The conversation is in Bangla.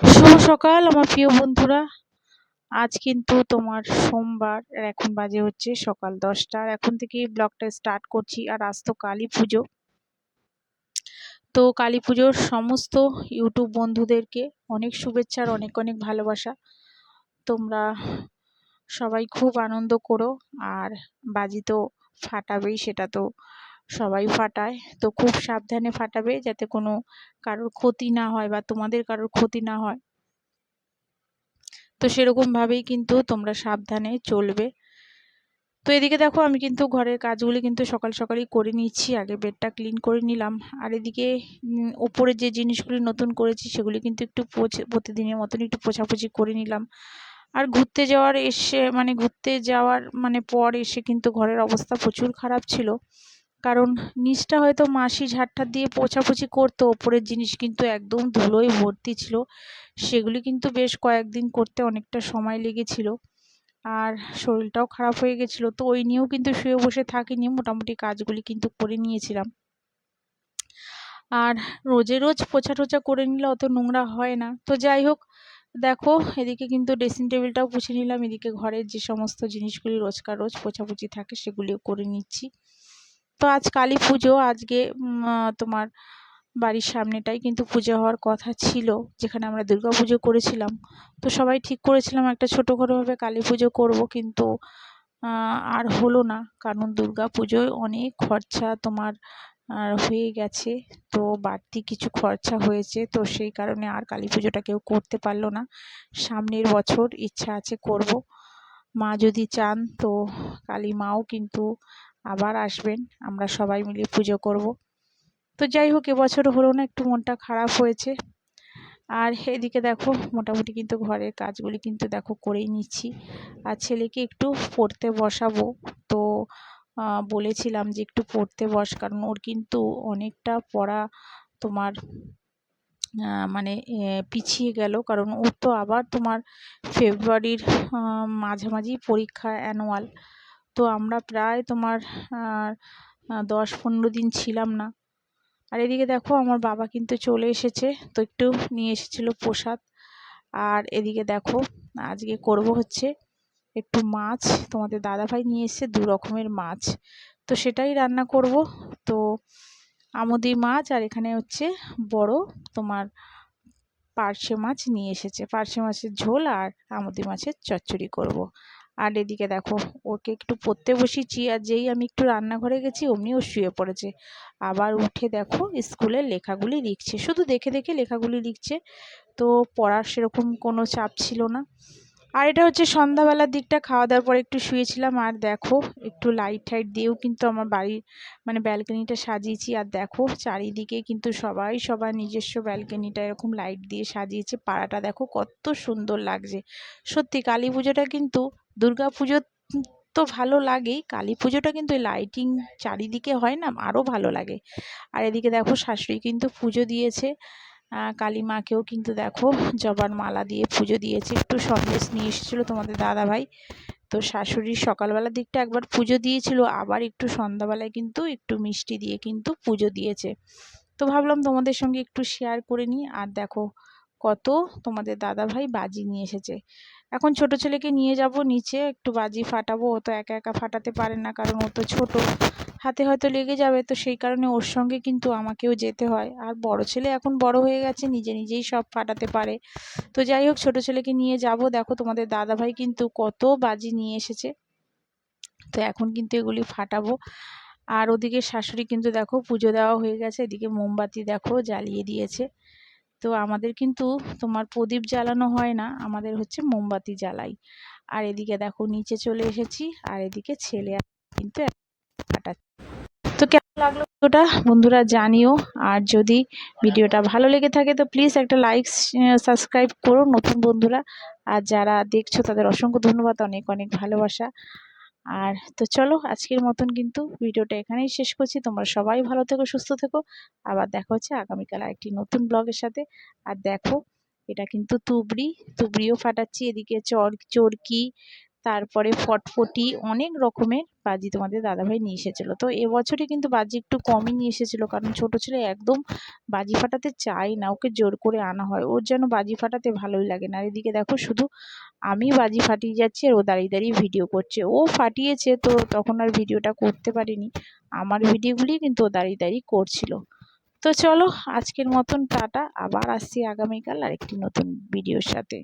শুভ সকাল আমার প্রিয় বন্ধুরা। আজ কিন্তু তোমার সোমবার, আর এখন বাজে হচ্ছে সকাল 10টা। আর এখন থেকেই ব্লগটা স্টার্ট করছি। আর আজ তো কালী পুজো। তো কালী পুজোর সমস্ত ইউটিউব বন্ধুদেরকে অনেক শুভেচ্ছা আর অনেক অনেক ভালোবাসা। তোমরা সবাই খুব আনন্দ করো। আর বাজি তো ফাটাবেই, সেটা তো সবাই ফাটায়। তো খুব সাবধানে ফাটাবে, যাতে কোনো কারোর ক্ষতি না হয় বা তোমাদের কারোর ক্ষতি না হয়। তো সেরকম ভাবেই কিন্তু তোমরা সাবধানে চলবে। তো এদিকে দেখো, আমি কিন্তু ঘরের কাজগুলি কিন্তু সকাল সকালই করে নিচ্ছি। আগে বেডটা ক্লিন করে নিলাম। আর এদিকে ওপরে যে জিনিসগুলি নতুন করেছি সেগুলি কিন্তু একটু প্রতিদিনের মতন একটু পোছাপুছি করে নিলাম। আর ঘুরতে যাওয়ার পর এসে কিন্তু ঘরের অবস্থা প্রচুর খারাপ ছিল। কারণ নিচটা হয়তো মাসি ঝাড়টা দিয়ে পোছাপুছি করতো, ওপরের জিনিস কিন্তু একদম ধুলোয় ভর্তি ছিল। সেগুলি কিন্তু বেশ কয়েকদিন করতে অনেকটা সময় লেগেছিল। আর শরীরটাও খারাপ হয়ে গেছিলো, তো ওই নিয়েও কিন্তু শুয়ে বসে থাকিনি, মোটামুটি কাজগুলি কিন্তু করে নিয়েছিলাম। আর রোজ পোছা টোছা করে নিলে অত নোংরা হয় না। তো যাই হোক, দেখো এদিকে কিন্তু ড্রেসিং টেবিলটাও পুছে নিলাম। এদিকে ঘরের যে সমস্ত জিনিসগুলি রোজ পোছাপুছি থাকে সেগুলিও করে নিচ্ছি। তো আজ কালী পুজো। আজকে তোমার বাড়ির সামনেটাই কিন্তু পুজো হওয়ার কথা ছিল, যেখানে আমরা দুর্গা পুজো করেছিলাম। তো সবাই ঠিক করেছিলাম একটা ছোটোখাটোভাবে কালী পুজো করবো, কিন্তু আর হলো না। কারণ দুর্গা পুজোয় অনেক খরচা তোমার হয়ে গেছে। তো বাড়তি কিছু খরচা হয়েছে, তো সেই কারণে আর কালী পুজোটা কেউ করতে পারলো না। সামনের বছর ইচ্ছা আছে করব। মা যদি চান তো কালী মাও কিন্তু আবার আসবেন, আমরা সবাই মিলে পুজো করব। তো যাই হোক, এবছর হলো না, একটু মনটা খারাপ হয়েছে। আর এদিকে দেখো মোটামুটি কিন্তু ঘরের কাজগুলি কিন্তু দেখো করেই নিচ্ছি। আর ছেলেকে একটু পড়তে বসাবো। তো বলেছিলাম যে একটু পড়তে বস, কারণ ওর কিন্তু অনেকটা পড়া তোমার পিছিয়ে গেল। কারণ ওর তো আবার তোমার ফেব্রুয়ারির মাঝামাঝি পরীক্ষা অ্যানুয়াল। তো আমরা প্রায় তোমার 10-15 দিন ছিলাম না। আর এদিকে দেখো আমার বাবা কিন্তু চলে এসেছে, তো একটু নিয়ে এসেছিল প্রসাদ। আর এদিকে দেখো আজকে করব হচ্ছে একটু মাছ। তোমাদের দাদাভাই নিয়ে এসেছে 2 রকমের মাছ, তো সেটাই রান্না করব। তো আমুদি মাছ, আর এখানে হচ্ছে বড় তোমার পার্শে মাছ নিয়ে এসেছে। পার্শে মাছের ঝোল আর আমুদি মাছের চচ্চড়ি করব। আর এদিকে দেখো ওকে একটু পড়তে বসিয়েছি, আর যেই আমি একটু রান্নাঘরে গেছি অমনি ও শুয়ে পড়েছে। আবার উঠে দেখো স্কুলের লেখাগুলি লিখছে, শুধু দেখে দেখে লেখাগুলি লিখছে। তো পড়ার সেরকম কোনো চাপ ছিল না। আর এটা হচ্ছে সন্ধ্যাবেলার দিকটা, খাওয়া দাওয়ার পরে একটু শুয়েছিলাম। আর দেখো একটু লাইট টাইট দিয়েও কিন্তু আমার বাড়ির ব্যালকনিটা সাজিয়েছি। আর দেখো চারিদিকে কিন্তু সবাই সবার নিজস্ব ব্যালকনিটা এরকম লাইট দিয়ে সাজিয়েছে। পাড়াটা দেখো কত সুন্দর লাগছে। সত্যি কালী পুজোটা কিন্তু, দুর্গা পুজো তো ভালো লাগেই, কালী পুজোটা কিন্তু লাইটিং চারিদিকে হয় না, আরও ভালো লাগে। আর এদিকে দেখো শাশুড়ি কিন্তু পুজো দিয়েছে। কালী মাকেও কিন্তু দেখো জবার মালা দিয়ে পুজো দিয়েছে। একটু সন্দেশ নিয়ে এসেছিলো তোমাদের দাদাভাই। তো শাশুড়ির সকালবেলার দিকটা একবার পুজো দিয়েছিল, আবার একটু সন্ধ্যাবেলায় কিন্তু একটু মিষ্টি দিয়ে কিন্তু পুজো দিয়েছে। তো ভাবলাম তোমাদের সঙ্গে একটু শেয়ার করে নিই। আর দেখো কত তোমাদের দাদাভাই বাজি নিয়ে এসেছে। এখন ছোট ছেলেকে নিয়ে যাব নিচে, একটু বাজি ফাটাবো। ও তো একা একা ফাটাতে পারে না, কারণ ও তো ছোট, হাতে হয়তো লেগে যাবে। তো সেই কারণে ওর সঙ্গে কিন্তু আমাকেও যেতে হয়। আর বড় ছেলে এখন বড় হয়ে গেছে, নিজেই সব ফাটাতে পারে। তো যাই হোক, ছোট ছেলেকে নিয়ে যাব। দেখো তোমাদের দাদাভাই কিন্তু কত বাজি নিয়ে এসেছে। তো এখন কিন্তু এগুলি ফাটাবো। আর ওদিকে শাশুড়ি কিন্তু দেখো পুজো দেওয়া হয়ে গেছে, এদিকে মোমবাতি দেখো জ্বালিয়ে দিয়েছে। তো আমাদের কিন্তু তোমার প্রদীপ জ্বালানো হয় না, আমাদের হচ্ছে মোমবাতি জ্বালাই। আর এদিকে দেখো নিচে চলে এসেছি, আর এদিকে ছেলে কিন্তু ফাটাচ্ছে। তো কেমন লাগলো ভিডিওটা বন্ধুরা জানিও। আর যদি ভিডিওটা ভালো লেগে থাকে তো প্লিজ একটা লাইক সাবস্ক্রাইব করো নতুন বন্ধুরা। আর যারা দেখছো তাদের অসংখ্য ধন্যবাদ, অনেক অনেক ভালোবাসা। আর তো চলো আজকের মতন কিন্তু ভিডিওটা এখানেই শেষ করছি। তোমরা সবাই ভালো থেকো, সুস্থ থেকো। আবার দেখা হচ্ছে আগামীকাল একটি নতুন ব্লগের সাথে। আর দেখো এটা কিন্তু তুবড়িও ফাটাচ্ছি, এদিকে চরকি, তারপরে ফটফটি অনেক রকমের বাজি তোমাদের দাদাভাই নিয়ে এসেছিলো। তো এবছরে কিন্তু বাজি একটু কমই নিয়ে এসেছিলো, কারণ ছোট ছেলে একদম বাজি ফাটাতে চায় না, ওকে জোর করে আনা হয়, ওর যেন বাজি ফাটাতে ভালোই লাগে না। আর এদিকে দেখো শুধু আমি বাজি ফাটিয়ে যাচ্ছি আর ও দাঁড়িয়ে দাঁড়িয়ে ভিডিও করছে। ও ফাটিয়েছে তো তখন আর ভিডিওটা করতে পারিনি, আমার ভিডিওগুলি কিন্তু ও দাঁড়িয়ে দাঁড়িয়ে করছিল। তো চলো আজকের মতন টাটা, আবার আসছি আগামীকাল আরেকটি নতুন ভিডিওর সাথে।